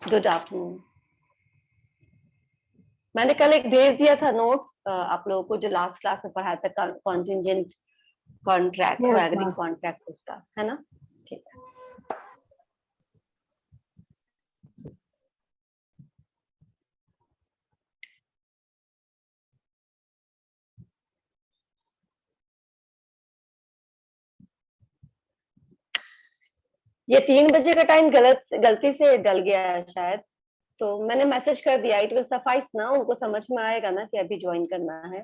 Good afternoon. मैंने कल एक भेज दिया था नोट आप लोगों को, जो लास्ट क्लास में पढ़ाया था, contingent contract, Yes, कोएग्रीग ma'am. Contract, उसका है ना? ठीक है। ये 3 बजे का टाइम गलती से डल गया है शायद, तो मैंने मैसेज कर दिया। इट विल सफाइस ना, उनको समझ में आएगा ना कि अभी ज्वाइन करना है।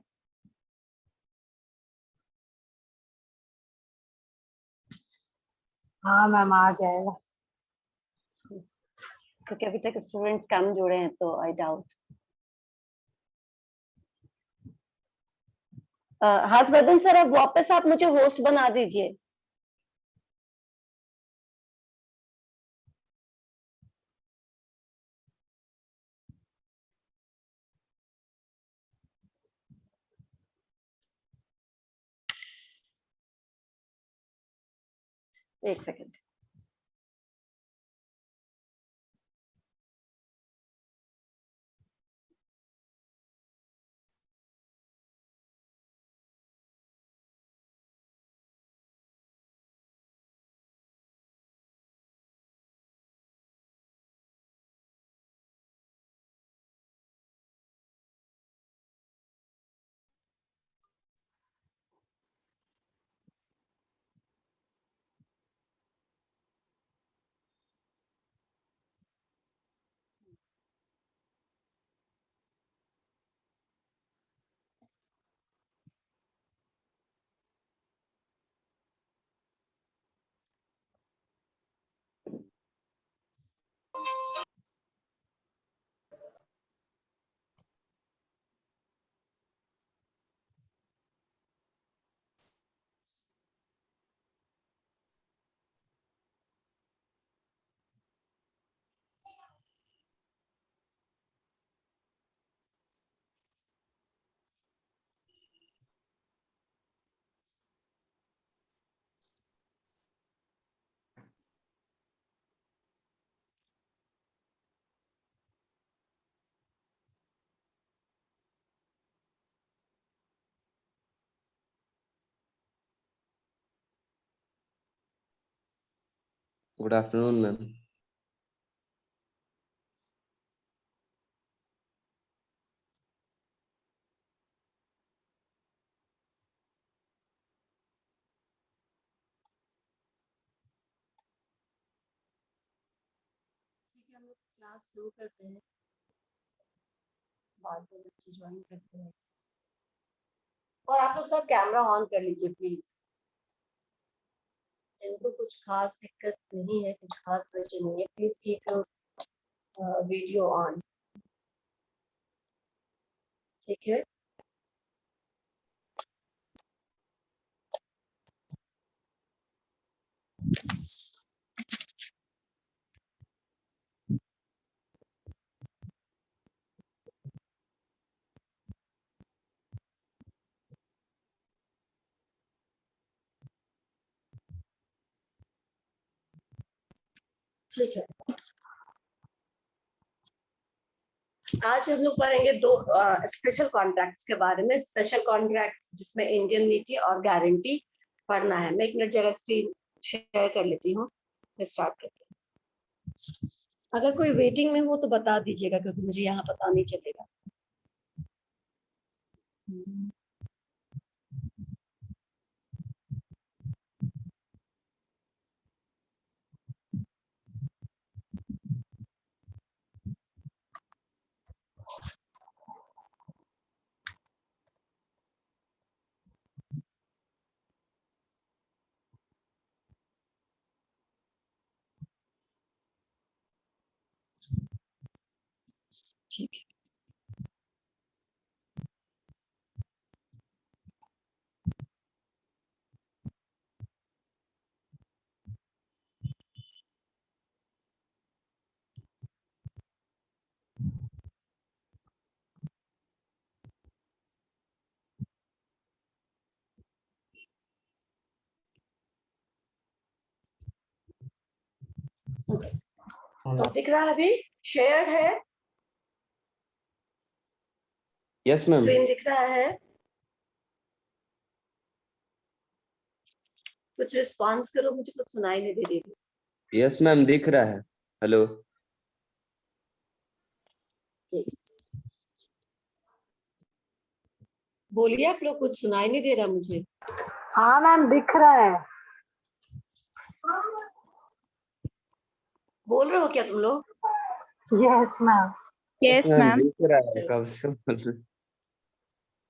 हाँ मैम, आ जाएगा। क्योंकि अभी तक स्टूडेंट्स कम जुड़े हैं, तो आई डाउट। हर्षवर्धन सर, अब वापस आप मुझे होस्ट बना दीजिए। एक सेकंड। Good afternoon ma'am. ठीक है, हम लोग क्लास शुरू करते हैं। बाद में बच्चे ज्वाइन करते हैं। और आप लोग सब कैमरा ऑन कर लीजिए प्लीज। जिनको कुछ खास दिक्कत नहीं है, कुछ खास वजह नहीं है, please keep your video on. ठीक है। ठीक है, आज हम लोग पढ़ेंगे दो स्पेशल कॉन्ट्रैक्ट्स के बारे में। स्पेशल कॉन्ट्रैक्ट्स जिसमें इंडियनिटी और गारंटी पढ़ना है। मैं एक मिनट जगह स्क्रीन शेयर कर लेती हूँ, स्टार्ट करते हैं। अगर कोई वेटिंग में हो तो बता दीजिएगा, क्योंकि मुझे यहाँ पता नहीं चलेगा। ठीक है, तो दिख रहा है अभी, शेयर्ड है, यस मैम। स्क्रीन दिख रहा है, कुछ रिस्पॉन्स करो, मुझे कुछ सुनाई नहीं दे रही। यस मैम दिख रहा है। हेलो। बोलिए आप लोग, कुछ सुनाई नहीं दे रहा मुझे। हाँ मैम दिख रहा है। बोल रहे हो क्या तुम लोग? Yes ma'am. Yes yes ma'am ma'am. दिख रहा है, कब से बोल रहे हैं।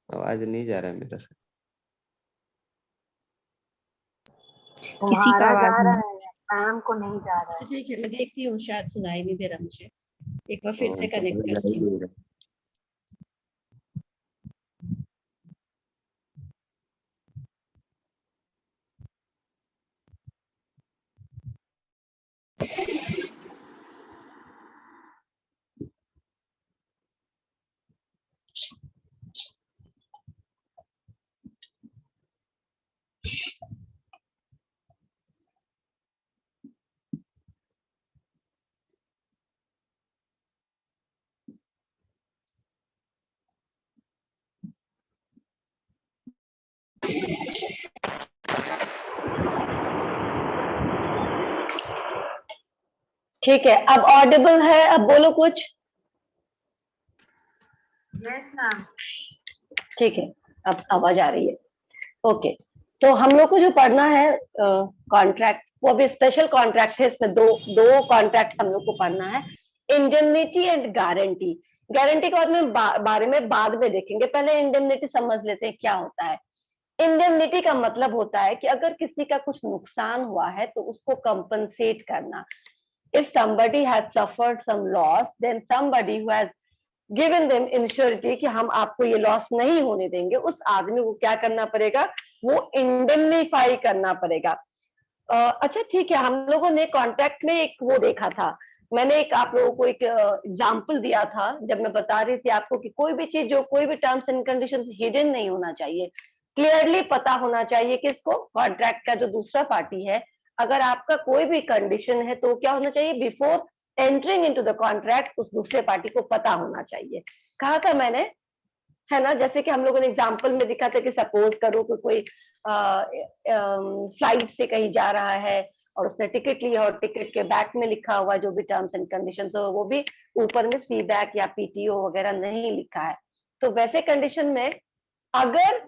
आवाज नहीं जा रहा है मेरा से। तुम्हारा आवाज जा रहा नहीं। है, मैम को नहीं जा रहा अच्छा है। ठीक है, मैं देखती हूँ, शायद सुनाई नहीं दे रहा मुझे, एक बार फिर से हाँ, कनेक्ट समझ आ करती ही हूँ। नहीं रहा। ठीक है, अब ऑडिबल है, अब बोलो कुछ। Yes ma'am. ठीक है, अब आवाज आ रही है। ओके, तो हम लोग को जो पढ़ना है कॉन्ट्रैक्ट, वो अभी स्पेशल कॉन्ट्रैक्ट है, इसमें दो दो कॉन्ट्रैक्ट हम लोग को पढ़ना है, इंडेमनिटी एंड गारंटी। गारंटी के बारे में बाद में देखेंगे, पहले इंडेमनिटी समझ लेते हैं क्या होता है। इंडेमनिटी का मतलब होता है कि अगर किसी का कुछ नुकसान हुआ है तो उसको कंपनसेट करना। If somebody has suffered some loss, then somebody who has given them इंश्योरिटी कि हम आपको ये लॉस नहीं होने देंगे, उस आदमी को क्या करना पड़ेगा, वो इंडेमनीफाई करना पड़ेगा। अच्छा ठीक है, हम लोगों ने कॉन्ट्रैक्ट में एक वो देखा था, मैंने एक आप लोगों को एक एग्जाम्पल दिया था जब मैं बता रही थी आपको कि कोई भी चीज, जो कोई भी टर्म्स एंड कंडीशंस हिडन नहीं होना चाहिए, क्लियरली पता होना चाहिए कि इसको कॉन्ट्रैक्ट का जो दूसरा पार्टी है, अगर आपका कोई भी कंडीशन है तो क्या होना चाहिए, before entering into the contract उस दूसरे पार्टी को पता होना चाहिए। कहा था मैंने, है ना, जैसे कि हम लोगों ने एग्जाम्पल में दिखा था कि सपोज करो कि कोई फ्लाइट से कहीं जा रहा है और उसने टिकट लिया और टिकट के बैक में लिखा हुआ जो भी टर्म्स एंड कंडीशन हो, वो भी ऊपर में सी बैक या पीटीओ वगैरह नहीं लिखा है। तो वैसे कंडीशन में अगर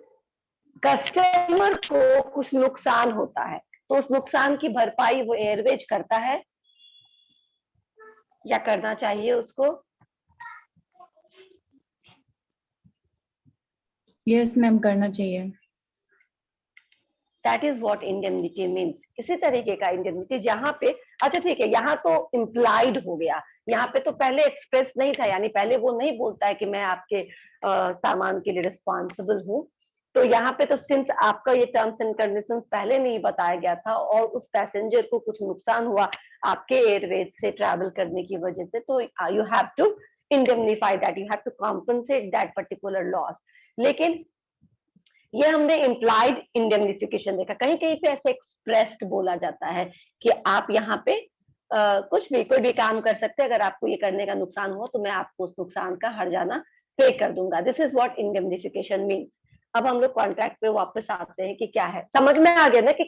कस्टमर को कुछ नुकसान होता है तो उस नुकसान की भरपाई वो एयरवेज करता है या करना चाहिए उसको? यस मैम करना चाहिए। That is what indemnity means. इसी तरीके का इंडेमनिटी जहां पे, अच्छा ठीक है, यहाँ तो इम्प्लाइड हो गया, यहाँ पे तो पहले एक्सप्रेस नहीं था, यानी पहले वो नहीं बोलता है कि मैं आपके सामान के लिए रिस्पॉन्सिबल हूँ। तो यहाँ पे तो सिंस आपका ये टर्म्स एंड कंडीशंस पहले नहीं बताया गया था और उस पैसेंजर को कुछ नुकसान हुआ आपके एयरवेज से ट्रैवल करने की वजह से, तो you have to indemnify that, you have to compensate that particular loss. लेकिन ये हमने इम्प्लाइड इंडेमनिफिकेशन देखा, कहीं कहीं पे ऐसे एक्सप्रेस्ड बोला जाता है कि आप यहाँ पे कुछ भी, कोई भी काम कर सकते हैं, अगर आपको ये करने का नुकसान हो तो मैं आपको उस नुकसान का हर्जाना पे कर दूंगा। This is what indemnification means. अब हम लोग कॉन्ट्रैक्ट पे वापस आते हैं कि क्या है, समझ में आ गया ना कि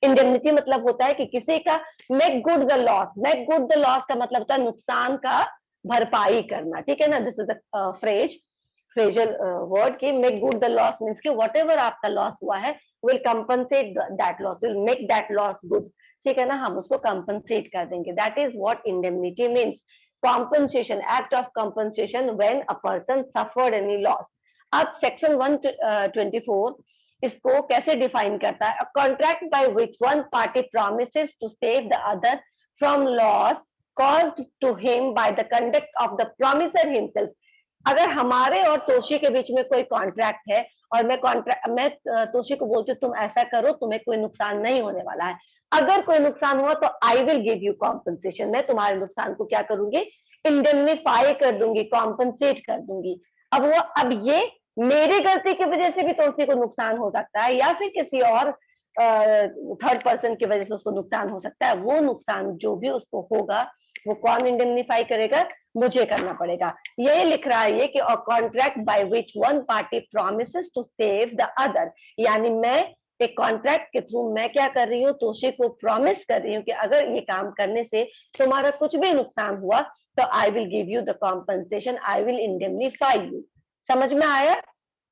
इंडेमनिटी मतलब होता है कि किसी का make good the loss. Make good the loss का मतलब होता है नुकसान का भरपाई करना, ठीक है ना। This is the phrasal word कि make good the loss means कि वट एवर आपका लॉस हुआ है will compensate that loss, will make that loss good, ठीक है ना, हम उसको कंपनसेट कर देंगे। That is what indemnity means, compensation, act of compensation when a person suffered any loss। अब सेक्शन 124 इसको कैसे डिफाइन करता है, a contract by which one party promises to save the other from loss caused to him by the conduct of the promiser himself। अगर हमारे और तोशी के बीच में कोई कॉन्ट्रैक्ट है और मैं तोशी को बोलती हूँ तुम ऐसा करो, तुम्हें कोई नुकसान नहीं होने वाला है, अगर कोई नुकसान हुआ तो आई विल गिव यू कॉम्पनसेशन, मैं तुम्हारे नुकसान को क्या करूंगी, इंडेमनीफाई कर दूंगी, कॉम्पनसेट कर दूंगी। अब ये मेरी गलती की वजह से भी तोशी को नुकसान हो सकता है या फिर किसी और थर्ड पर्सन की वजह से उसको नुकसान हो सकता है। वो नुकसान जो भी उसको होगा वो कौन इंडेमनीफाई करेगा? मुझे करना पड़ेगा। यही लिख रहा है ये कि a contract by which one party promises to save the other, यानी मैं एक कॉन्ट्रैक्ट के थ्रू मैं क्या कर रही हूँ, तोशी को प्रॉमिस कर रही हूँ कि अगर ये काम करने से तुम्हारा कुछ भी नुकसान हुआ तो आई will give you the compensation, I will indemnify you. समझ में आया?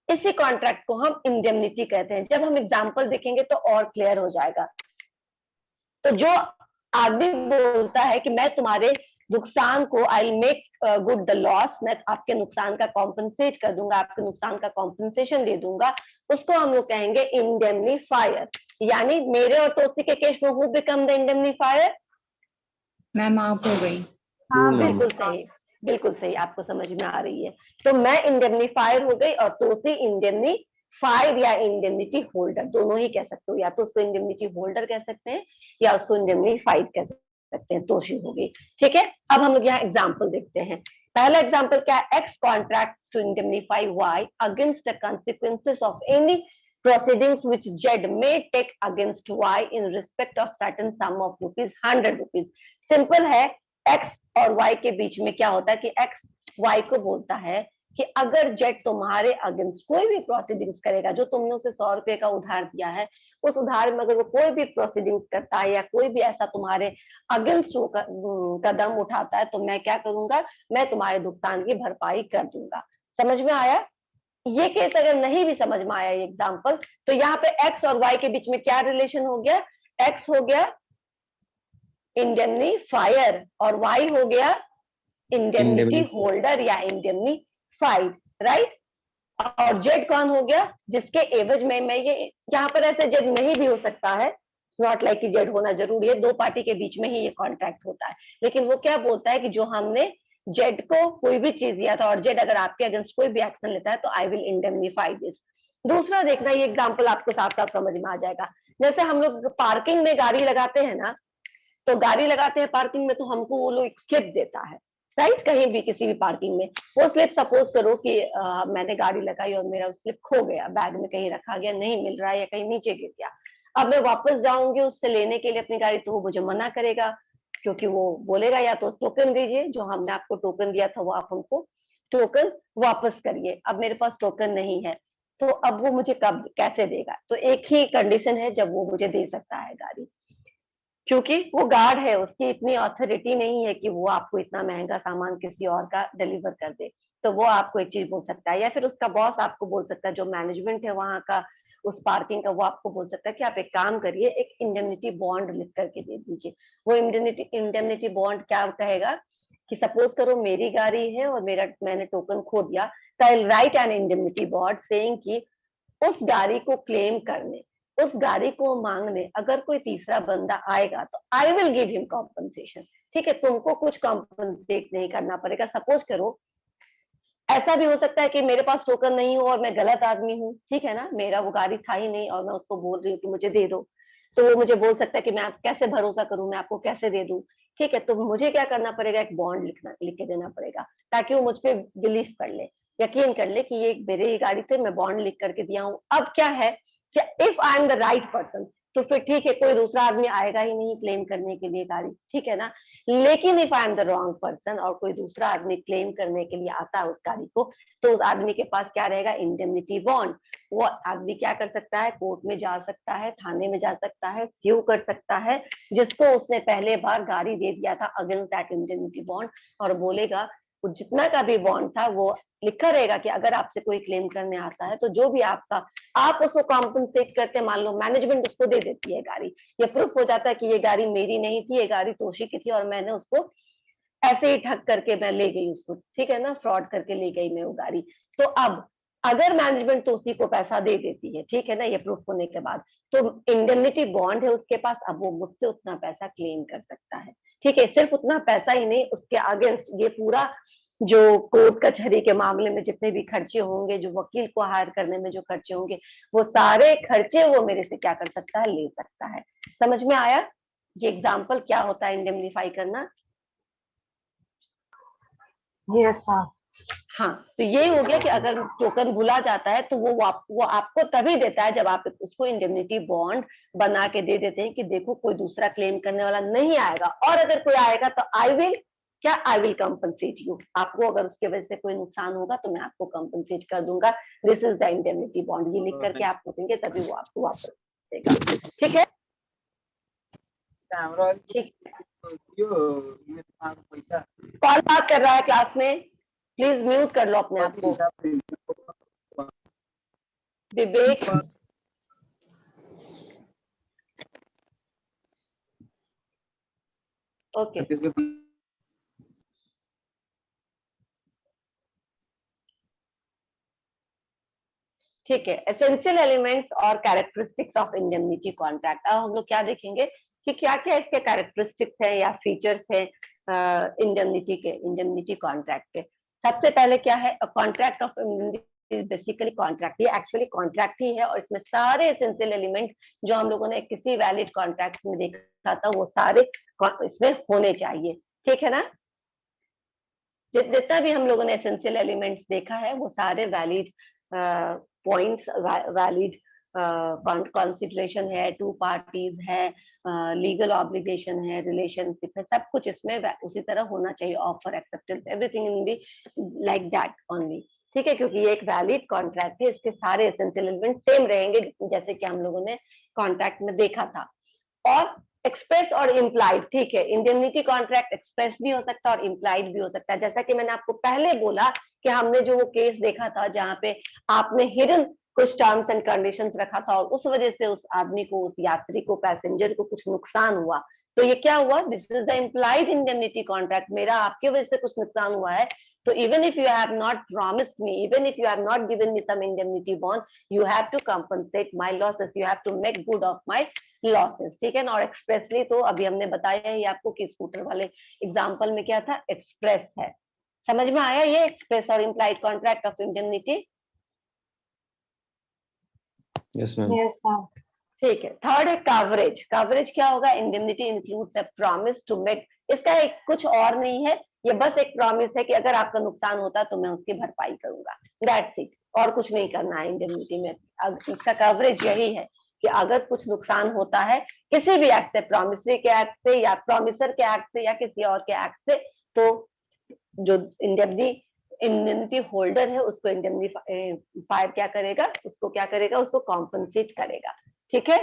इसी कॉन्ट्रैक्ट को हम इंडेमनिटी कहते हैं। जब हम एग्जाम्पल देखेंगे तो और क्लियर हो जाएगा। तो जो आदमी बोलता है कि मैं तुम्हारे नुकसान को I make good the loss, मैं आपके नुकसान का कॉम्पनसेट कर दूंगा, आपके नुकसान का कॉम्पनसेशन दे दूंगा, उसको हम लोग कहेंगे इंडेमनीफायर। यानी मेरे और तोसी के केस में who become the indemnifier? Ma'am आप हो गई। हाँ मैम। बिल्कुल सही, बिल्कुल सही, आपको समझ में आ रही है। तो मैं इंडेमनीफायर हो गई और तोसी इंडेमनीफाइड या इंडेमनिटी होल्डर, दोनों ही कह सकते हो, या तो उसको इंडेमनिटी होल्डर कह सकते हैं या उसको इंडेमनीफाइड कह सकते हैं, तोशी हो गई। ठीक है, अब हम लोग यहाँ एग्जाम्पल देखते हैं। पहला एग्जाम्पल क्या है? X contract to indemnify Y against the consequences of any proceedings which Z may take against Y in respect of certain sum of rupees 100 rupees। Simple है, एक्स और वाई के बीच में क्या होता है कि एक्स वाई को बोलता है कि अगर जेट तुम्हारे अगेंस्ट कोई भी प्रोसीडिंग्स करेगा, जो तुमने उसे 100 रुपए का उधार दिया है, उस उधार में अगर वो कोई भी प्रोसीडिंग्स करता है या कोई भी ऐसा तुम्हारे अगेंस्ट कदम उठाता है, तो मैं क्या करूंगा? मैं तुम्हारे नुकसान की भरपाई कर दूंगा। समझ में आया? ये केस अगर नहीं भी समझ में आया ये एग्जाम्पल, तो यहाँ पे एक्स और वाई के बीच में क्या रिलेशन हो गया? एक्स हो गया इंडेमनीफायर और वाई हो गया इंडेमनिटी होल्डर या इंडेमनीफाइड, राइट? और जेड कौन हो गया? जिसके एवज में मैं ये, यहाँ पर ऐसे जेड नहीं भी हो सकता है, नॉट लाइक कि जेड होना जरूरी है, दो पार्टी के बीच में ही ये कॉन्ट्रैक्ट होता है। लेकिन वो क्या बोलता है कि जो हमने जेड को कोई भी चीज दिया था और जेड अगर आपके अगेंस्ट कोई भी एक्शन लेता है तो आई विल इंडेमनीफाई दिस। दूसरा देखना, ये एग्जाम्पल आपको साफ साफ समझ में आ जाएगा। जैसे हम लोग पार्किंग में गाड़ी लगाते हैं ना, तो गाड़ी लगाते हैं पार्किंग में, तो हमको वो लोग स्लिप देता है, राइट? कहीं भी किसी भी पार्किंग में वो स्लिप, सपोज करो कि मैंने गाड़ी लगाई और मेरा स्लिप खो गया, बैग में कहीं रखा गया, नहीं मिल रहा है या कहीं नीचे गिर गया। अब मैं वापस जाऊंगी उससे लेने के लिए अपनी गाड़ी, तो वो मुझे मना करेगा, क्योंकि वो बोलेगा या तो टोकन दीजिए, जो हमने आपको टोकन दिया था वो आप हमको टोकन वापस करिए। अब मेरे पास टोकन नहीं है, तो अब वो मुझे कब कैसे देगा? तो एक ही कंडीशन है जब वो मुझे दे सकता है गाड़ी, क्योंकि वो गार्ड है, उसकी इतनी अथॉरिटी नहीं है कि वो आपको इतना महंगा सामान किसी और का डिलीवर कर दे। तो वो आपको एक चीज बोल सकता है, या फिर उसका बॉस आपको बोल सकता है, जो मैनेजमेंट है वहां का उस पार्किंग का, वो आपको बोल सकता है कि आप एक काम करिए, एक इंडेमनिटी बॉन्ड लिख करके दे दीजिए। वो इंडेमनिटी बॉन्ड क्या कहेगा कि सपोज करो मेरी गाड़ी है और मैंने टोकन खो दिया, तो I write an indemnity bond saying कि उस गाड़ी को क्लेम करने, उस गाड़ी को मांगने अगर कोई तीसरा बंदा आएगा तो आई विल गिव हिम कॉम्पनसेशन। ठीक है, तुमको कुछ कॉम्पनसेट नहीं करना पड़ेगा। सपोज करो ऐसा भी हो सकता है कि मेरे पास टोकन नहीं हो और मैं गलत आदमी हूँ, ठीक है ना, मेरा वो गाड़ी था ही नहीं और मैं उसको बोल रही हूँ कि मुझे दे दो, तो वो मुझे बोल सकता है कि मैं आप कैसे भरोसा करूं, मैं आपको कैसे दे दूं। ठीक है, तो मुझे क्या करना पड़ेगा? एक बॉन्ड लिख के देना पड़ेगा, ताकि वो मुझ पर बिलीव कर ले, यकीन कर ले कि ये मेरी ही गाड़ी थे, मैं बॉन्ड लिख करके दिया हूँ। अब क्या है कि if I am the right person, तो फिर ठीक है, कोई दूसरा आदमी आएगा ही नहीं क्लेम करने के लिए गाड़ी, ठीक है ना। लेकिन if I am the wrong person और कोई दूसरा आदमी क्लेम करने के लिए आता है उस गाड़ी को, तो उस आदमी के पास क्या रहेगा? Indemnity bond. वो आदमी क्या कर सकता है? कोर्ट में जा सकता है, थाने में जा सकता है, स्यू कर सकता है जिसको उसने पहले बार गाड़ी दे दिया था अगेंस्ट दैट इंडेमनिटी बॉन्ड, और बोलेगा वो जितना का भी बॉन्ड था वो लिखा रहेगा कि अगर आपसे कोई क्लेम करने आता है तो जो भी आपका, आप उसको कॉम्पनसेट करते हैं, मान लो मैनेजमेंट उसको दे देती है गाड़ी, ये प्रूफ हो जाता है कि ये गाड़ी मेरी नहीं थी, ये गाड़ी तोशी की थी और मैंने उसको ऐसे ही ठग करके मैं ले गई उसको, ठीक है ना, फ्रॉड करके ले गई मैं वो गाड़ी। तो अब अगर मैनेजमेंट तो उसी को पैसा दे देती है, ठीक है ना, ये प्रूफ होने के बाद, तो इंडेमनिटी बॉन्ड है उसके पास, अब वो मुझसे उतना पैसा क्लेम कर सकता है। ठीक है, सिर्फ उतना पैसा ही नहीं, उसके अगेंस्ट ये पूरा जो कोर्ट कचहरी के मामले में जितने भी खर्चे होंगे, जो वकील को हायर करने में जो खर्चे होंगे, वो सारे खर्चे वो मेरे से क्या कर सकता है? ले सकता है। समझ में आया ये एग्जाम्पल क्या होता है इंडेमनीफाई करना? Yes ma'am. हाँ, तो ये हो गया कि अगर टोकन भुला जाता है तो वो आपको तभी देता है जब आप उसको इंडेमनिटी बॉन्ड बना के दे देते हैं कि देखो कोई दूसरा क्लेम करने वाला नहीं आएगा, और अगर कोई आएगा तो आई विल कंपनसेट यू। आपको अगर उसके वजह से कोई नुकसान होगा तो मैं आपको कंपनसेट कर दूंगा। This is the indemnity bond. ये लिख करके आप रखेंगे तभी वो आपको वापस देगा। ठीक है, ठीक। कौन बात कर रहा है क्लास में? प्लीज म्यूट कर लो अपने आप को। विवेक, ओके। ठीक है, एसेंशियल एलिमेंट्स और कैरेक्टरिस्टिक्स ऑफ इंडेमनिटी कॉन्ट्रैक्ट। अब हम लोग क्या देखेंगे कि क्या क्या इसके कैरेक्टरिस्टिक्स हैं या फीचर्स हैं इंडेमनिटी कॉन्ट्रैक्ट के। सबसे पहले क्या है, contract of indemnity basically contract, ये एक्चुअली कॉन्ट्रैक्ट ही है और इसमें सारे एसेंशियल एलिमेंट जो हम लोगों ने किसी वैलिड कॉन्ट्रैक्ट में देखा था वो सारे इसमें होने चाहिए। ठीक है ना, जितना भी हम लोगों ने एसेंशियल एलिमेंट्स देखा है वो सारे वैलिड पॉइंट्स, वैलिड कंसिडरेशन है, टू पार्टीज है, लीगल ऑब्लिगेशन है, रिलेशनशिप है, सब कुछ इसमें उसी तरह होना चाहिए। Offer, acceptance, everything in the like that only. ठीक है, क्योंकि ये एक वैलिड कॉन्ट्रैक्ट है, इसके सारे एसेंशियल एलिमेंट सेम रहेंगे जैसे कि हम लोगों ने कॉन्ट्रैक्ट में देखा था। और एक्सप्रेस और इम्प्लाइड, ठीक है, इंडेमनिटी कॉन्ट्रैक्ट एक्सप्रेस भी हो सकता है और इम्प्लाइड भी हो सकता है। जैसा कि मैंने आपको पहले बोला कि हमने जो वो केस देखा था जहां पे आपने हिडन कुछ टर्म्स एंड कंडीशंस रखा था और उस वजह से उस आदमी को, उस यात्री को, पैसेंजर को कुछ नुकसान हुआ, तो ये क्या हुआ, this is the implied indemnity contract. मेरा आपके वजह से कुछ नुकसान हुआ है, तो even if you have not promised me, even if you have not given me some indemnity bond, you have to compensate my losses, you have to make good of my losses। ठीक है ना, और expressly तो अभी हमने बताया ही आपको कि स्कूटर वाले एग्जांपल में क्या था, एक्सप्रेस है। समझ में आया ये एक्सप्रेस और implied contract of indemnity? Yes ma'am. Yes, ma'am. ठीक है। थर्ड है कवरेज। कवरेज क्या होगा, indemnity includes a promise to make, इसका एक कुछ और नहीं है, ये बस एक प्रॉमिस है कि अगर आपका नुकसान होता तो मैं उसकी भरपाई करूंगा, दैट्स इट, और कुछ नहीं करना है इंडेमनिटी में। इसका कवरेज यही है कि अगर कुछ नुकसान होता है किसी भी एक्ट से, प्रॉमिसरी के एक्ट से या प्रॉमिसर के एक्ट से या किसी और के एक्ट से, तो जो इंडेमनिटी होल्डर है उसको इंडेमनिफायर क्या करेगा, उसको कॉम्पनसेट करेगा। ठीक है,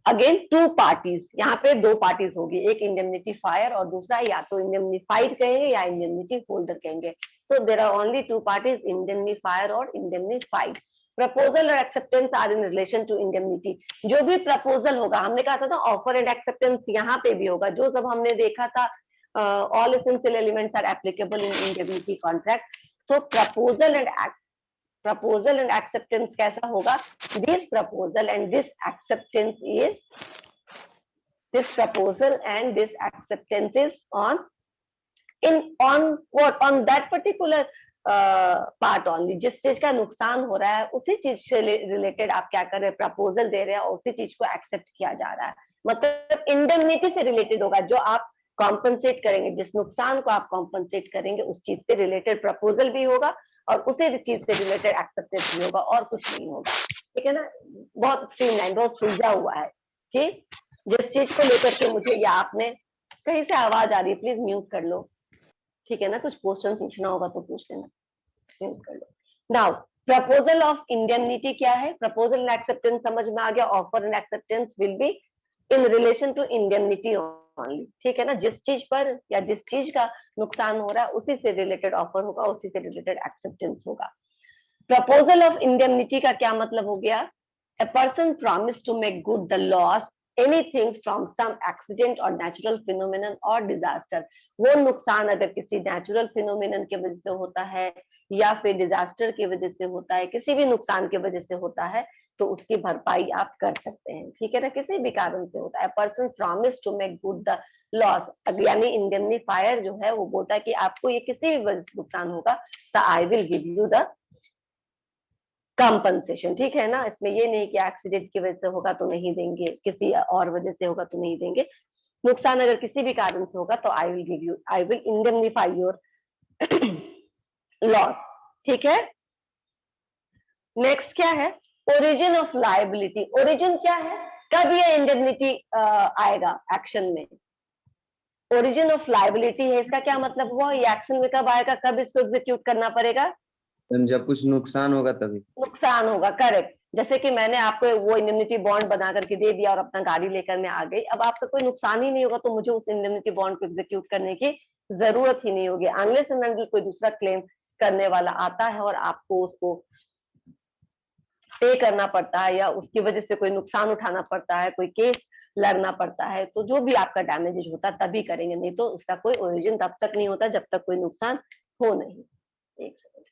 अगेन टू पार्टीज, यहाँ पे दो पार्टीज होगी, एक इंडेमनिफायर और दूसरा या तो इंडेमनिफाइड कहेंगे या इंडेमनिटी होल्डर कहेंगे। तो there are only two parties, indemnifier और इंडेमनिफाइड। प्रपोजल और acceptance are in relation to indemnity. जो भी प्रपोजल होगा, हमने कहा था ना ऑफर एंड एक्सेप्टेंस यहाँ पे भी होगा, जो सब हमने देखा था all essential elements are applicable in indemnity contract. तो प्रपोजल एंड एक्सेप्टेंस कैसा होगा, this proposal and this acceptance is on that particular part only. जिस चीज का नुकसान हो रहा है उसी चीज से रिलेटेड आप क्या कर रहे हैं, प्रपोजल दे रहे हैं और उसी चीज को एक्सेप्ट किया जा रहा है। मतलब इंडेमनिटी से रिलेटेड होगा, जो आप कॉम्पनसेट करेंगे, जिस नुकसान को आप कॉम्पनसेट करेंगे उस चीज से रिलेटेड प्रपोजल भी होगा और उसी चीज से रिलेटेड एक्सेप्टेंस भी होगा, और कुछ नहीं होगा। ठीक है ना, बहुत स्ट्रीमलाइन, बहुत सुलझा हुआ है कि जिस चीज को लेकर के मुझे, या आपने कहीं से आवाज आ रही है, प्लीज म्यूट कर लो। ठीक है ना, कुछ क्वेश्चन पूछना होगा तो पूछ लेना, म्यूट कर लो। नाउ प्रपोजल ऑफ इंडेमनिटी क्या है, प्रपोजल एंड एक्सेप्टेंस समझ में आ गया। Offer and acceptance will be in relation to indemnity only. ठीक है ना, जिस चीज पर या जिस चीज का नुकसान हो रहा है उसी से रिलेटेड ऑफर होगा, उसी से रिलेटेड एक्सेप्टेंस होगा। प्रपोजल ऑफ इंडेमनिटी का क्या मतलब हो गया, a person promised to make good the loss anything from some accident or natural phenomenon or disaster। वो नुकसान अगर किसी नेचुरल फिनोमिनन की वजह से होता है या फिर डिजास्टर की वजह से होता है, किसी भी नुकसान की वजह से होता है, तो उसकी भरपाई आप कर सकते हैं। ठीक है ना, किसी भी कारण से होता है। Person promise to make good the loss, यानी इंडेमनिफायर जो है वो बोलता है कि आपको ये किसी भी वजह से नुकसान होगा तो आई will give you the compensation. ठीक है ना, इसमें ये नहीं कि एक्सीडेंट की वजह से होगा तो नहीं देंगे, किसी और वजह से होगा तो नहीं देंगे। नुकसान अगर किसी भी कारण से होगा तो आई विल इंडेमनिफाई योर लॉस, ठीक है। नेक्स्ट क्या है, ओरिजिन ऑफ लायबिलिटी। ओरिजिन क्या है, कब ये इंडेमनिटी आएगा एक्शन में, ओरिजिन ऑफ लायबिलिटी है, इसका क्या मतलब हुआ, ये एक्शन में कब आएगा, कब इसको एग्जीक्यूट करना पड़ेगा, जब कुछ नुकसान होगा तभी। नुकसान होगा, करेक्ट। जैसे कि मैंने आपको वो इंडेमनिटी बॉन्ड बना करके दे दिया और अपना गाड़ी लेकर मैं आ गई, अब आपका कोई नुकसान ही नहीं होगा तो मुझे उस इंडेमनिटी बॉन्ड को एग्जीक्यूट करने की जरूरत ही नहीं होगी, अनलेस एंड अनटिल कोई दूसरा क्लेम करने वाला आता है और आपको उसको पे करना पड़ता है या उसकी वजह से कोई नुकसान उठाना पड़ता है, कोई केस लड़ना पड़ता है, तो जो भी आपका डैमेजेज होता है तभी करेंगे, नहीं तो उसका कोई ओरिजिन तब तक नहीं होता जब तक कोई नुकसान हो नहीं। एक सेकंड।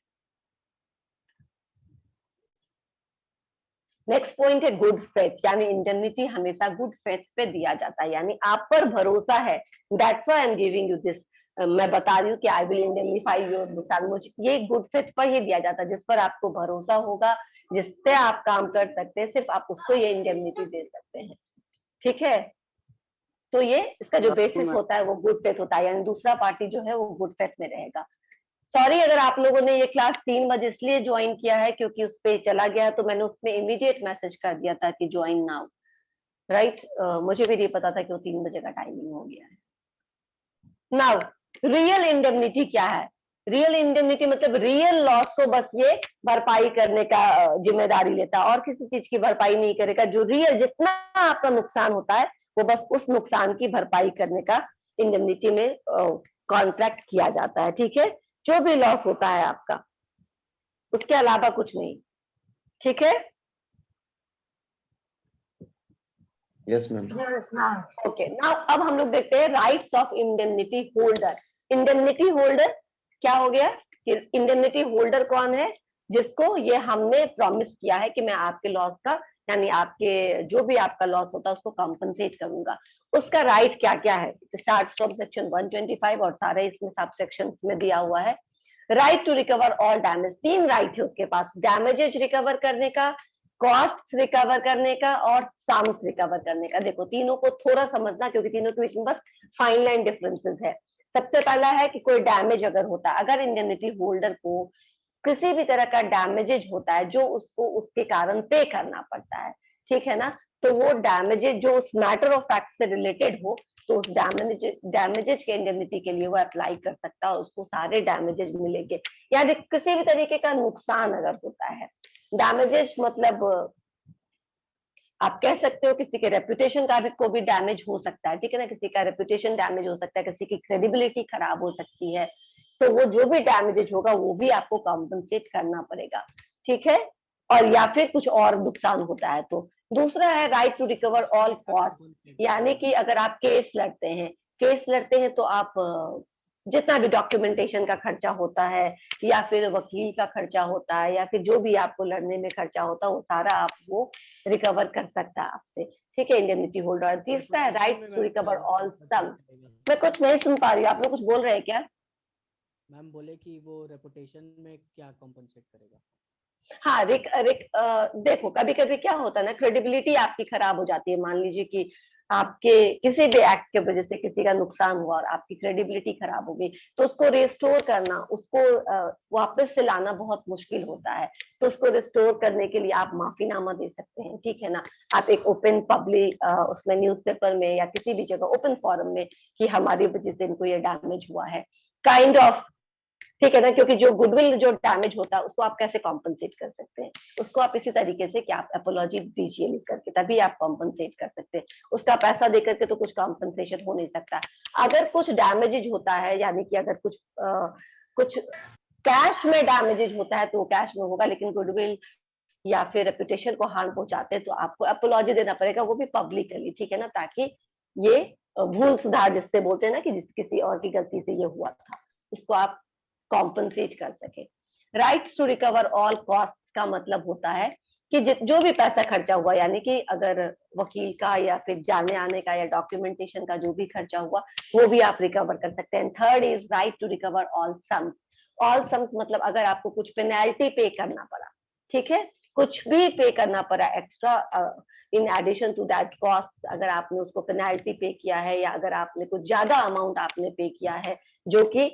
नेक्स्ट पॉइंट है गुड फेथ, यानी इंडेमनिटी हमेशा गुड फेथ पे दिया जाता है, यानी आप पर भरोसा है, that's why I am giving you this. मैं बता रही हूँ कि आई विल इंडेमनिफाई योर नुकसान, मुझे ये गुड फेथ पर ही दिया जाता है, जिस पर आपको भरोसा होगा, जिससे आप काम कर सकते हैं, सिर्फ आप उसको ये इंडेमनिटी दे सकते हैं, ठीक है। तो ये इसका जो बेसिस होता है वो गुड फेथ होता है, यानी दूसरा पार्टी जो है वो गुड फेथ में रहेगा। सॉरी अगर आप लोगों ने ये क्लास 3 बजे इसलिए ज्वाइन किया है क्योंकि उस पे चला गया, तो मैंने उसमें इमीडिएट मैसेज कर दिया था कि ज्वाइन नाउ, राइट। मुझे भी नहीं पता था कि वो 3 बजे का टाइमिंग हो गया है। नाउ रियल इंडेमनिटी क्या है, रियल इंडेमनिटी मतलब रियल लॉस को बस ये भरपाई करने का जिम्मेदारी लेता है और किसी चीज की भरपाई नहीं करेगा, जो रियल जितना आपका नुकसान होता है वो बस उस नुकसान की भरपाई करने का इंडेमनिटी में कॉन्ट्रैक्ट किया जाता है, ठीक है। जो भी लॉस होता है आपका, उसके अलावा कुछ नहीं, ठीक है। Yes ma'am. Yes, ma'am. Okay, now अब हम लोग देखते हैं rights of indemnity holder. Indemnity holder क्या हो गया कि इंडेमनिटी होल्डर कौन है, जिसको ये हमने प्रॉमिस किया है कि मैं आपके लॉस का, यानी आपके जो भी आपका लॉस होता है उसको कॉम्पनसेट करूंगा। उसका राइट क्या क्या है, स्टार्ट फ्रॉम सेक्शन 125 और सारे इसमें सब सेक्शन में दिया हुआ है। Right to recover all damage, 3 right है उसके पास, डैमेजेज रिकवर करने का, कॉस्ट रिकवर करने का और सम्स रिकवर करने का। देखो तीनों को थोड़ा समझना क्योंकि तीनों के बीच में बस फाइन लाइन डिफरेंसेस है। सबसे पहला है कि कोई डैमेज अगर होता है, अगर इंडेमनिटी होल्डर को किसी भी तरह का डैमेजेज होता है जो उसको उसके कारण पे करना पड़ता है, ठीक है ना, तो वो डैमेजेज जो उस मैटर ऑफ फैक्ट से रिलेटेड हो, तो उस डैमेजेज के इंडेमनिटी के लिए वो अप्लाई कर सकता है, उसको सारे डैमेजेज मिलेंगे। यानी किसी भी तरीके का नुकसान अगर होता है, डैमेजेज मतलब आप कह सकते हो किसी के रेपुटेशन का भी को भी डैमेज हो सकता है, ठीक है ना, किसी का रेपुटेशन डैमेज हो सकता है, किसी की क्रेडिबिलिटी खराब हो सकती है, तो वो जो भी डैमेजेज होगा वो भी आपको कॉम्पनसेट करना पड़ेगा, ठीक है। और या फिर कुछ और नुकसान होता है तो। दूसरा है right to recover all cost, यानी कि अगर आप केस लड़ते हैं तो आप जितना भी डॉक्यूमेंटेशन का खर्चा होता है या फिर वकील का खर्चा होता है या फिर जो भी आपको लड़ने में खर्चा होता है वो सारा आप वो रिकवर कर सकता है आपसे, ठीक है, इंडेमनिटी होल्डर। तीसरा है राइट टू रिकवर ऑल सम। मैं कुछ नहीं सुन पा रही हूँ, आप लोग कुछ बोल रहे हैं क्या? मैम बोले कि वो रेपुटेशन में क्या कॉम्पनसेट करेगा? हाँ, देखो कभी कभी क्या होता है ना, क्रेडिबिलिटी आपकी खराब हो जाती है। मान लीजिए कि आपके किसी भी एक्ट के वजह से किसी का नुकसान हुआ और आपकी क्रेडिबिलिटी खराब हो गई, तो उसको रिस्टोर करना, उसको वापस से लाना बहुत मुश्किल होता है। तो उसको रिस्टोर करने के लिए आप माफीनामा दे सकते हैं, ठीक है ना। आप एक ओपन पब्लिक उसमें न्यूज़पेपर में या किसी भी जगह ओपन फोरम में कि हमारी वजह से इनको ये डैमेज हुआ है, काइंड ऑफ, ठीक है ना, क्योंकि जो गुडविल जो डैमेज होता है उसको आप कैसे कॉम्पनसेट कर सकते हैं, उसको आप इसी तरीके से कि आप अपोलॉजी दीजिए लिख करके, तभी आप कॉम्पनसेट कर सकते हैं। उसका पैसा दे करके तो कुछ कॉम्पनसेशन हो नहीं सकता। अगर कुछ डैमेजेज होता है, यानी कि अगर कुछ कैश में डैमेजेज होता है तो वो कैश में होगा, लेकिन गुडविल या फिर रेपुटेशन को हार्म पहुंचाते हैं तो आपको अपोलॉजी देना पड़ेगा, वो भी पब्लिकली, ठीक है ना, ताकि ये भूल सुधार जिससे बोलते हैं ना कि किसी और की गलती से ये हुआ था, उसको आप कॉम्पनसेट कर सके। Rights to recover all cost का मतलब होता है कि जो भी पैसा खर्चा हुआ, यानी कि अगर वकील का या फिर जाने आने का या डॉक्यूमेंटेशन का जो भी खर्चा हुआ वो भी आप रिकवर कर सकते हैं। Third is right to recover all sums. All sums मतलब अगर आपको कुछ पेनल्टी पे करना पड़ा, ठीक है, कुछ भी पे करना पड़ा extra in addition to that cost, अगर आपने उसको पेनल्टी पे किया है या अगर आपने कुछ ज्यादा अमाउंट आपने पे किया है जो कि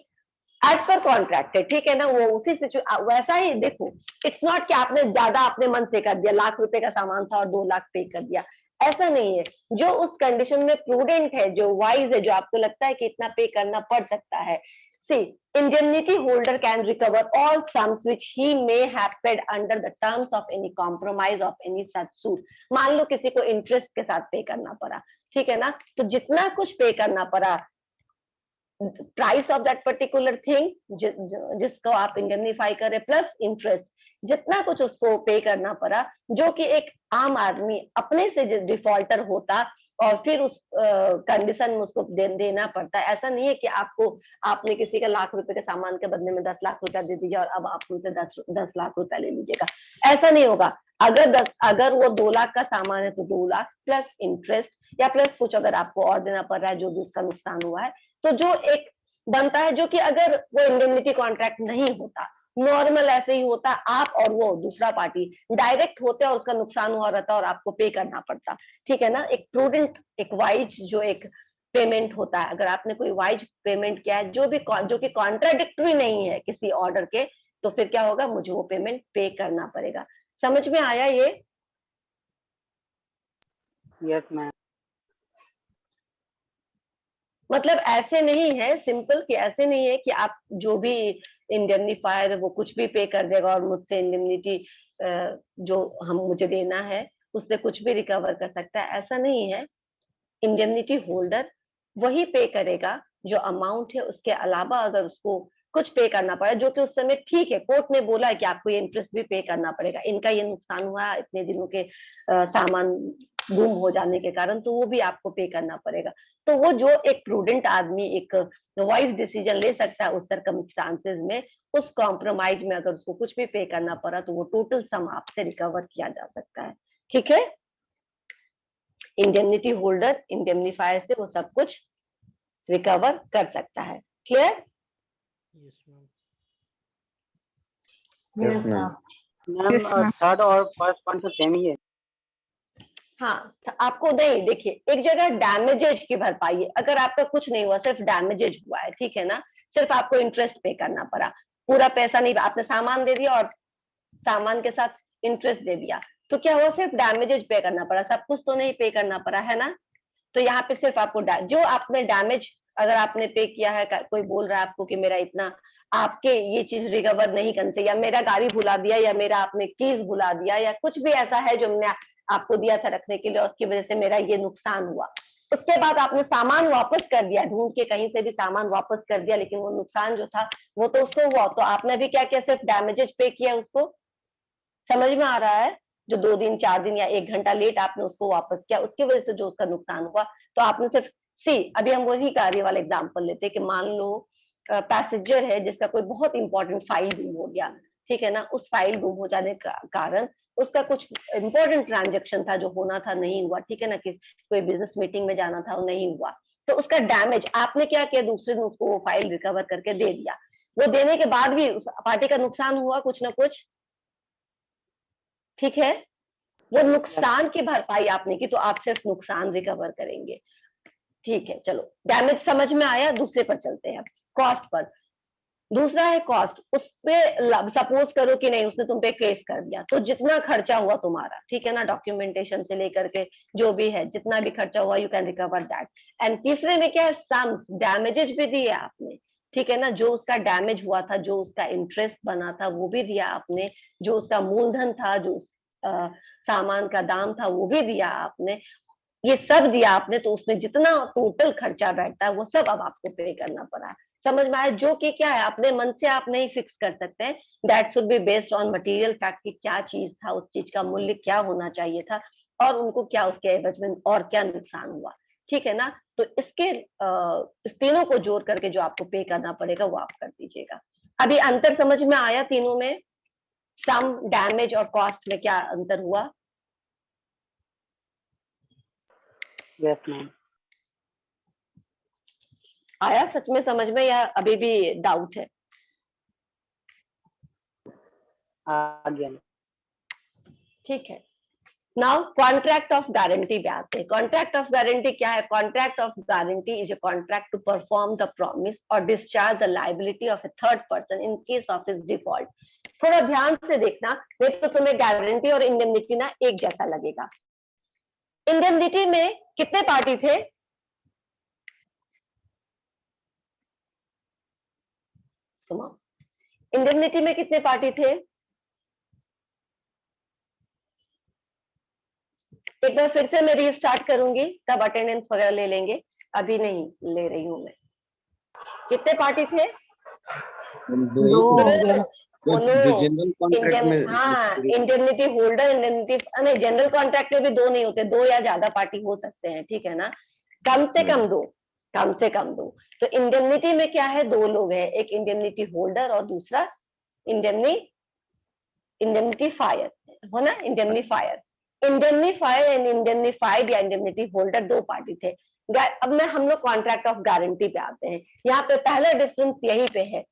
एज पर कॉन्ट्रैक्ट है, ठीक है ना, वो उसी वैसा ही देखो, इट्स नॉट कि आपने ज्यादा अपने मन से कर दिया, लाख रुपए का सामान था और 2 लाख पे कर दिया, ऐसा नहीं है। जो उस कंडीशन में प्रूडेंट है, जो वाइज है, जो आपको लगता है कि इतना पे करना पड़ सकता है, सी indemnity holder can recover all sums which he may have paid under the terms of any compromise of any such suit। मान लो किसी को इंटरेस्ट के साथ पे करना पड़ा, ठीक है ना, तो जितना कुछ पे करना पड़ा, price of that particular thing जिसको आप इंडेमनीफाई करें प्लस इंटरेस्ट, जितना कुछ उसको पे करना पड़ा, जो कि एक आम आदमी अपने से डिफॉल्टर होता और फिर उस कंडीशन में उसको देना पड़ता है। ऐसा नहीं है कि आपने किसी का लाख रुपए के सामान के बदले में 10 लाख रुपया दे दीजिए और अब आप उनसे 10 लाख रुपया ले लीजिएगा, ऐसा नहीं होगा। अगर वो 2 लाख का सामान है तो 2 लाख प्लस इंटरेस्ट या प्लस कुछ अगर आपको और देना पड़ रहा है जो भी उसका नुकसान हुआ है, तो जो एक बनता है, जो कि अगर वो इंडेमनिटी कॉन्ट्रैक्ट नहीं होता, नॉर्मल ऐसे ही होता, आप और वो दूसरा पार्टी डायरेक्ट होते और उसका नुकसान हुआ रहता और आपको पे करना पड़ता, ठीक है ना। एक प्रूडेंट, एक वाइज जो एक पेमेंट होता है, अगर आपने कोई वाइज पेमेंट किया है जो कि कॉन्ट्राडिक्टरी नहीं है किसी ऑर्डर के, तो फिर क्या होगा, मुझे वो पेमेंट पे करना पड़ेगा। समझ में आया ये? Yes ma'am. मतलब ऐसे नहीं है सिंपल, कि ऐसे नहीं है कि आप जो भी इंडेमनीफायर है वो कुछ भी पे कर देगा और मुझसे इंडेमनिटी जो मुझे देना है उससे कुछ भी रिकवर कर सकता है, ऐसा नहीं है। इंडेमनिटी होल्डर वही पे करेगा जो अमाउंट है, उसके अलावा अगर उसको कुछ पे करना पड़ा जो कि उस समय ठीक है, कोर्ट ने बोला है कि आपको ये इंटरेस्ट भी पे करना पड़ेगा, इनका ये नुकसान हुआ इतने दिनों के सामान गुम हो जाने के कारण, तो वो भी आपको पे करना पड़ेगा। तो वो जो एक प्रूडेंट आदमी एक वाइज डिसीजन ले सकता है उस सर्कमस्टांसेस में, उस कॉम्प्रोमाइज में अगर उसको कुछ भी पे करना पड़ा तो वो टोटल सम आपसे रिकवर किया जा सकता है, ठीक है। इंडेमनिटी होल्डर इंडेमनीफायर से वो सब कुछ रिकवर कर सकता है। Clear? Yes ma'am. Yes Yes, ma'am. ma'am. Ma'am third और फर्स्ट पॉइंट तो सेम ही है। हाँ, आपको नहीं, देखिए एक जगह डैमेजेज की भरपाई है, अगर आपका कुछ नहीं हुआ सिर्फ डैमेजेज हुआ है, ठीक है ना, सिर्फ आपको इंटरेस्ट पे करना पड़ा, पूरा पैसा नहीं, आपने सामान दे दिया और सामान के साथ इंटरेस्ट दे दिया, तो क्या हुआ, सिर्फ डैमेजेज पे करना पड़ा, सब कुछ तो नहीं पे करना पड़ा है ना। तो यहाँ पे सिर्फ आपको जो आपने डैमेज अगर आपने पे किया है, कोई बोल रहा है आपको कि मेरा इतना, आपके ये चीज रिकवर नहीं करनी चाहिए, या मेरा गाड़ी भुला दिया, या मेरा आपने कीज भुला दिया, या कुछ भी ऐसा है जो हमने आपको दिया था रखने के लिए और उसकी वजह से मेरा ये नुकसान हुआ, उसके बाद आपने सामान वापस कर दिया, ढूंढ के कहीं से भी सामान वापस कर दिया, लेकिन वो नुकसान जो था वो तो उसको हुआ, तो आपने भी क्या किया, सिर्फ डैमेजेज पे किया उसको। समझ में आ रहा है? जो 2 दिन 4 दिन या 1 घंटा लेट आपने उसको वापस किया, उसकी वजह से जो उसका नुकसान हुआ, तो आपने सिर्फ अभी हम वही कार्य वाला एग्जांपल लेते हैं कि मान लो पैसेंजर है जिसका कोई बहुत इंपॉर्टेंट फाइल गुम हो गया, ठीक है ना, उस फाइल गुम हो जाने का कारण उसका कुछ इंपॉर्टेंट ट्रांजेक्शन था जो होना था नहीं हुआ, ठीक है ना, कि कोई बिजनेस मीटिंग में जाना था वो नहीं हुआ, तो उसका डैमेज आपने क्या किया, दूसरे दिन उसको वो फाइल रिकवर करके दे दिया, वो देने के बाद भी उस पार्टी का नुकसान हुआ कुछ ना कुछ, ठीक है। वो नुकसान की भरपाई आपने की तो आप सिर्फ नुकसान रिकवर करेंगे, ठीक है। चलो डैमेज समझ में आया, दूसरे पर चलते हैं, कॉस्ट पर। दूसरा है कॉस्ट, उस पे सपोज करो कि नहीं उसने तुम पे केस कर दिया, तो जितना खर्चा हुआ तुम्हारा, ठीक है ना, डॉक्यूमेंटेशन से लेकर के जो भी है, जितना भी खर्चा हुआ you can recover that. And तीसरे में क्या है, सम्स, डैमेजेस भी दिए आपने, ठीक है ना, जो उसका डैमेज हुआ था, जो उसका इंटरेस्ट बना था वो भी दिया आपने, जो उसका मूलधन था, जो सामान का दाम था वो भी दिया आपने, ये सब दिया आपने, तो उसमें जितना टोटल खर्चा बैठता है वो सब अब आपको पे करना पड़ा है। समझ में आया? जो कि क्या है, अपने मन से आप नहीं फिक्स कर सकते हैं, that should be based on material fact कि क्या चीज था, उस चीज का मूल्य क्या होना चाहिए था और उनको क्या उसके एवज में और क्या नुकसान हुआ, ठीक है ना। तो इसके इस तीनों को जोड़ करके जो आपको पे करना पड़ेगा वो आप कर दीजिएगा। अभी अंतर समझ में आया तीनों में, सम, डैमेज और कॉस्ट में क्या अंतर हुआ? Yes ma'am. आया सच में समझ में, या अभी भी डाउट है? आ गया। ठीक है, नाउ कॉन्ट्रैक्ट ऑफ गारंटी पे आते हैं। कॉन्ट्रैक्ट ऑफ गारंटी क्या है? Contract of guarantee is a contract to perform the promise और discharge the liability of a third person in case of his default. थोड़ा ध्यान से देखना, नहीं तो तुम्हें गारंटी और इंडेमनिटी ना एक जैसा लगेगा। इंडेमनिटी में कितने पार्टी थे? इंडेमनिटी में कितने पार्टी थे? एक बार फिर से मैं रीस्टार्ट करूंगी, तब अटेंडेंस वगैरह ले लेंगे, अभी नहीं ले रही हूं मैं। कितने पार्टी थे? दो हो गए। जो जनरल कॉन्ट्रैक्ट में हाँ, इंडेमनिटी होल्डर, इंडेमनिटी नहीं, जनरल कॉन्ट्रैक्ट में भी दो नहीं होते, दो या ज्यादा पार्टी हो सकते हैं, ठीक है ना? कम से कम दो, कम से कम दो। तो इंडेमनिटी में क्या है? दो लोग हैं, एक इंडेमनिटी होल्डर और दूसरा इंडेमनिफायर, हो ना? इंडेमनिफायर, इंडेमनिफायर एंड इंडेमनिफाइड या इंडेमनिटी होल्डर दो पार्टी थे। अब मैं हम लोग कॉन्ट्रैक्ट ऑफ गारंटी पे आते हैं। यहाँ पे पहला डिफरेंस यही पे है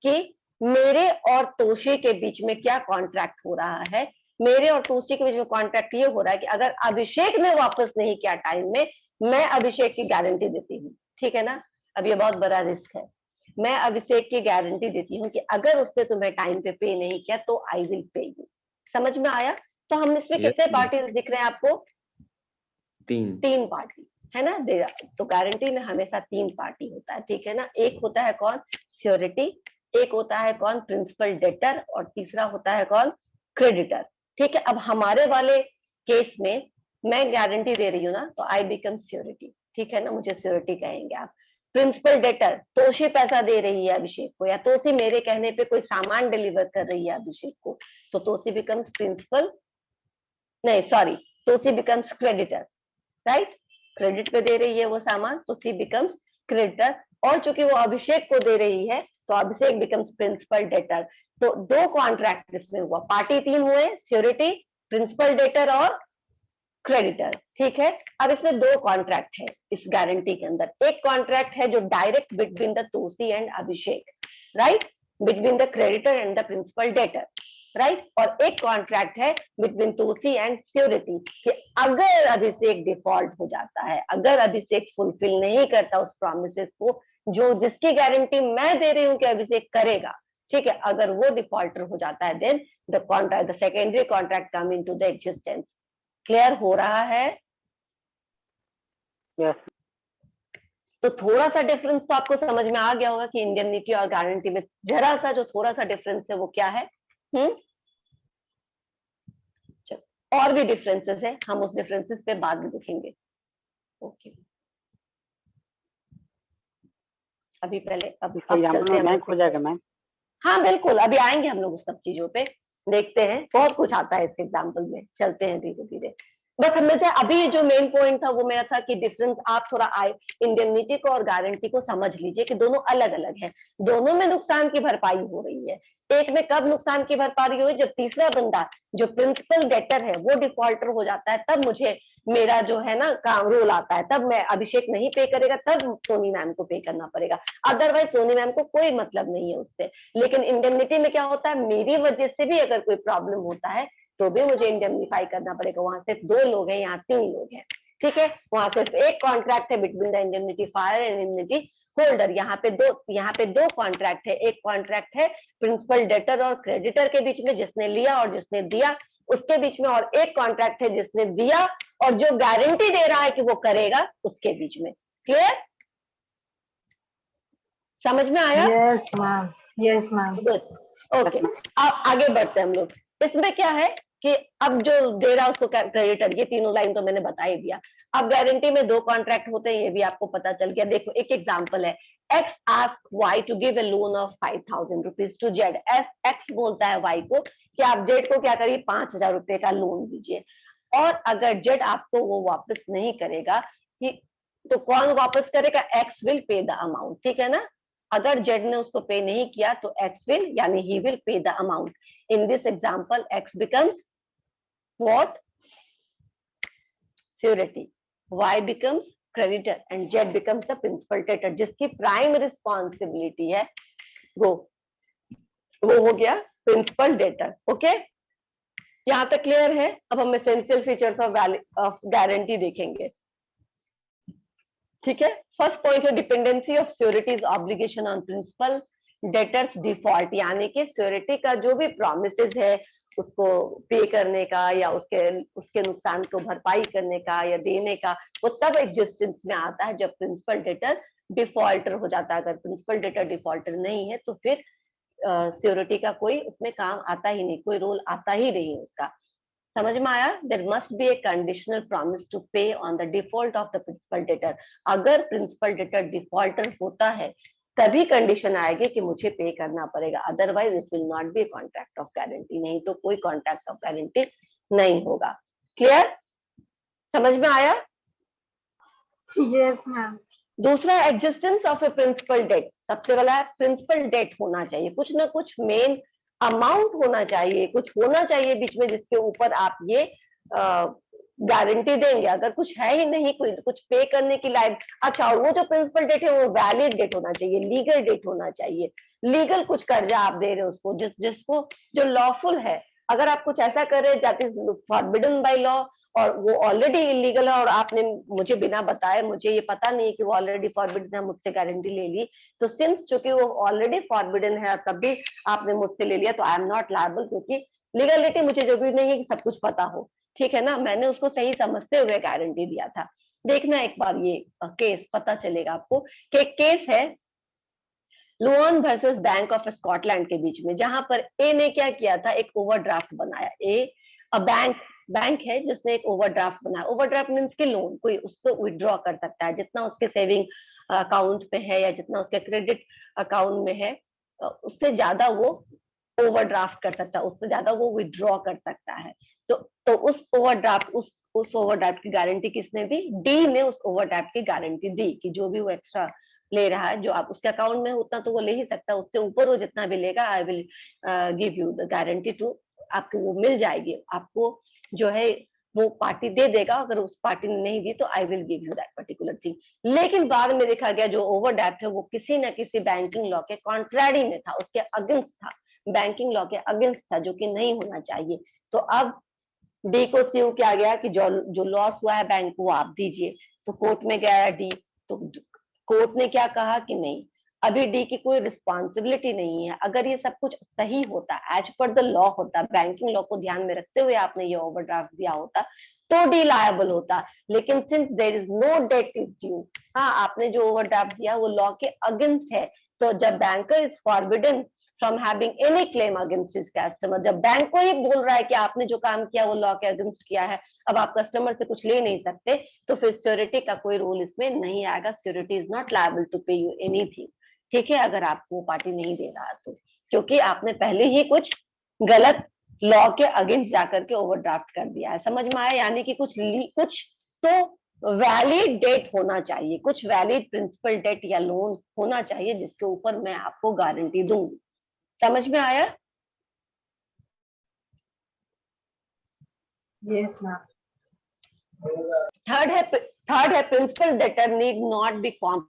कि मेरे और तोशी के बीच में क्या कॉन्ट्रैक्ट हो रहा है। मेरे और तोशी के बीच में कॉन्ट्रैक्ट ये हो रहा है कि अगर अभिषेक ने वापस नहीं किया टाइम में, मैं अभिषेक की गारंटी देती हूँ, ठीक है ना? अब ये बहुत बड़ा रिस्क है। मैं अभिषेक की गारंटी देती हूँ कि अगर उसने तुम्हें टाइम पे पे नहीं किया तो आई विल पे यू। समझ में आया? तो हम इसमें कितने पार्टी दिख रहे हैं आपको? तीन पार्टी है ना? तो गारंटी में हमेशा तीन पार्टी होता है, ठीक है ना? एक होता है कौन? श्योरिटी, एक होता है कौन? प्रिंसिपल डेटर, और तीसरा होता है कौन? क्रेडिटर, ठीक है? अब हमारे वाले केस में मैं गारंटी दे रही हूँ ना, तो आई बिकम श्योरिटी, ठीक है ना? मुझे श्योरिटी कहेंगे आप। प्रिंसिपल डेटर, तोशी पैसा दे रही है अभिषेक को, या तोशी मेरे कहने पे कोई सामान डिलीवर कर रही है अभिषेक को, तो तोशी बिकम्स प्रिंसिपल, नहीं sorry, Toshi becomes creditor, right? Credit पे दे रही है वो सामान, तो सी बिकम्स क्रेडिटर, और चूंकि वो अभिषेक को दे रही है तो अभिषेक बिकम्स प्रिंसिपल डेटर। तो दो कॉन्ट्रैक्ट इसमें हुआ, पार्टी तीन हुए, श्योरिटी, प्रिंसिपल डेटर और क्रेडिटर, ठीक है? अब इसमें दो कॉन्ट्रैक्ट है इस गारंटी के अंदर। एक कॉन्ट्रैक्ट है जो direct between the Toshi and Abhishek, right? Between the creditor and the principal debtor, right? और एक कॉन्ट्रैक्ट है बिटवीन तोशी एंड श्योरिटी कि अगर अभिषेक डिफॉल्ट हो जाता है, अगर अभिषेक फुलफिल नहीं करता उस प्रॉमिसेस को जो जिसकी गारंटी मैं दे रही हूं कि अभिषेक करेगा, ठीक है? अगर वो डिफॉल्टर हो जाता है, then the contract, the secondary contract come into the existence. Clear हो रहा है? यस। तो थोड़ा सा डिफरेंस तो आपको समझ में आ गया होगा कि इंडेमनिटी और गारंटी में जरा सा जो थोड़ा सा डिफरेंस है वो क्या है। और भी डिफरेंसेस है, हम उस डिफरेंसेस पे बाद में देखेंगे। ओके, अभी पहले अब चलते हैं, हो जाएगा मैम। हाँ बिल्कुल, अभी आएंगे हम लोग उस सब चीजों पे, देखते हैं, बहुत कुछ आता है इस एग्जाम्पल में, चलते हैं धीरे धीरे। बस हमने चाहे अभी जो मेन पॉइंट था वो मेरा था कि डिफरेंस आप थोड़ा इंडेमनिटी को और गारंटी को समझ लीजिए कि दोनों अलग अलग हैं, दोनों में नुकसान की भरपाई हो रही है। एक में कब नुकसान की भरपाई हुई? जब तीसरा बंदा जो प्रिंसिपल डेटर है वो डिफॉल्टर हो जाता है, तब मुझे मेरा जो है ना काम रोल आता है, तब मैं अभिषेक नहीं पे करेगा, तब सोनी मैम को पे करना पड़ेगा, अदरवाइज सोनी मैम को कोई मतलब नहीं है उससे। लेकिन इंडेमनिटी में क्या होता है? मेरी वजह से भी अगर कोई प्रॉब्लम होता है तो भी मुझे इंडेमनिफाई करना पड़ेगा। वहां सिर्फ दो लोग हैं, यहाँ तीन लोग हैं, ठीक है? वहां सिर्फ एक कॉन्ट्रैक्ट है between the indemnifier and indemnity holder, यहाँ पे दो कॉन्ट्रैक्ट है। एक कॉन्ट्रैक्ट है प्रिंसिपल डेटर और क्रेडिटर के बीच में, जिसने लिया और जिसने दिया उसके बीच में, और एक कॉन्ट्रैक्ट है जिसने दिया और जो गारंटी दे रहा है कि वो करेगा उसके बीच में। क्लियर? समझ में आया? Yes ma'am, yes ma'am. Good, okay. अब आगे बढ़ते हैं हम लोग। इसमें क्या है कि अब जो दे रहा है उसको क्रेडिटर, ये तीनों लाइन तो मैंने बता ही दिया। अब गारंटी में दो कॉन्ट्रैक्ट होते हैं, ये भी आपको पता चल गया। देखो एक एग्जांपल है, X ask Y to give a loan of 5,000 rupees to Z। X बोलता है Y को कि आप Z को क्या करिए, 5,000 रुपए का लोन दीजिए, और अगर Z आपको वो वापस नहीं करेगा तो कौन वापस करेगा? X will pay the amount, ठीक है ना? अगर Z ने उसको पे नहीं किया तो X will, यानी he will pay the amount. In this example, X becomes what? Surety. Y becomes creditor and Z becomes the principal debtor, जिसकी प्राइम रिस्पॉन्सिबिलिटी है वो हो गया प्रिंसिपल डेटर। ओके, यहाँ तक क्लियर है? अब हम एसेंशियल फीचर्स ऑफ गारंटी देखेंगे। ठीक है, फर्स्ट पॉइंट है dependency of sureties obligation on principal debtors default, यानी कि श्योरिटी का जो भी प्रोमिसेस है उसको पे करने का या उसके नुकसान को भरपाई करने का या देने का, वो तब एग्जिस्टेंस में आता है जब प्रिंसिपल डेटर डिफॉल्टर हो जाता है। अगर प्रिंसिपल डेटर डिफॉल्टर नहीं है तो फिर श्योरिटी का कोई उसमें काम आता ही नहीं, कोई रोल आता ही नहीं उसका। समझ में आया? There must be a conditional promise to pay on the default of the principal debtor. अगर प्रिंसिपल डेटर डिफॉल्टर होता है तभी कंडीशन आएगी कि मुझे पे करना पड़ेगा, otherwise it will not be contract of guarantee, नहीं तो कोई कॉन्ट्रैक्ट ऑफ गारंटी नहीं होगा। क्लियर? समझ में आया? Yes, ma'am. दूसरा, existence of a principal debt. सबसे पहला प्रिंसिपल डेट होना चाहिए, कुछ ना कुछ मेन अमाउंट होना चाहिए, कुछ होना चाहिए बीच में जिसके ऊपर आप ये गारंटी देंगे। अगर कुछ है ही नहीं, कोई कुछ पे करने की लायक, अच्छा, और वो जो प्रिंसिपल डेट है वो वैलिड डेट होना चाहिए, लीगल डेट होना चाहिए। लीगल कुछ कर्जा आप दे रहे हो उसको, जिसको जो लॉफुल है। अगर आप कुछ ऐसा कर रहे हैं that is forbidden by law और वो ऑलरेडी इलीगल है और आपने मुझे बिना बताए, मुझे ये पता नहीं है कि वो ऑलरेडी फॉरबिडन है, मुझसे गारंटी ले ली, तो सिंस चूंकि वो ऑलरेडी फॉरबिडन है तब भी आपने मुझसे ले लिया, तो आई एम नॉट लायबल, क्योंकि लीगलिटी मुझे जरूरी नहीं है कि सब कुछ पता हो। ठीक है ना? मैंने उसको सही समझते हुए गारंटी दिया था। देखना एक बार ये केस, पता चलेगा आपको कि केस है Luann versus bank of Scotland के बीच में, जहां पर ए ने क्या किया था, एक ओवरड्राफ्ट बनाया। बैंक है जिसने एक ओवरड्राफ्ट बनाया। ओवरड्राफ्ट मीन्स के लोन कोई उसको विड्रॉ कर सकता है, जितना उसके सेविंग अकाउंट में है या जितना उसके क्रेडिट अकाउंट में है, उससे ज्यादा वो ओवरड्राफ्ट कर सकता है, उससे ज्यादा वो विड्रॉ कर सकता है। तो उस ओवरड्राफ्ट की गारंटी किसने दी? डी ने उस ओवरड्राफ्ट की गारंटी दी कि जो भी वो एक्स्ट्रा ले रहा है, जो आप उसके अकाउंट में उतना तो वो ले ही सकता है, उससे ऊपर वो जितना भी लेगा, I will give you the guarantee to, आपको वो मिल जाएगी, आपको जो है वो पार्टी दे देगा। अगर उस पार्टी ने नहीं दी तो आई will give you that particular thing. लेकिन बाद में देखा गया जो ओवरड्राफ्ट है वो किसी न किसी बैंकिंग लॉ के कॉन्ट्रारी में था, उसके अगेंस्ट था, बैंकिंग लॉ के अगेंस्ट था, जो कि नहीं होना चाहिए। तो अब डी को स्यू किया गया कि जो लॉस हुआ है बैंक को आप दीजिए। तो कोर्ट में गया डी, तो कोर्ट ने क्या कहा कि नहीं, अभी डी की कोई रिस्पॉन्सिबिलिटी नहीं है। अगर ये सब कुछ सही होता, एज पर द लॉ होता, बैंकिंग लॉ को ध्यान में रखते हुए आपने ये ओवरड्राफ्ट दिया होता, तो डी लायबल होता। लेकिन since there is no debt is due, हाँ, आपने जो ओवरड्राफ्ट दिया वो लॉ के अगेंस्ट है, तो जब banker is forbidden from having any claim against his customer, जब बैंक को ही बोल रहा है कि आपने जो काम किया वो लॉ के अगेंस्ट किया है, अब आप कस्टमर से कुछ ले नहीं सकते, तो फिर श्योरिटी का कोई रोल इसमें नहीं आएगा। Surety is not liable to pay you anything. ठीक है? अगर आपको पार्टी नहीं दे रहा तो, क्योंकि आपने पहले ही कुछ गलत लॉ के अगेंस्ट जाकर के ओवरड्राफ्ट कर दिया है। समझ में आया? यानी कि कुछ तो वैलिड डेट होना चाहिए, कुछ वैलिड प्रिंसिपल डेट या लोन होना चाहिए जिसके ऊपर मैं आपको गारंटी दूंगी। समझ में आया? Yes, ma'am. थर्ड है principal debtor need not B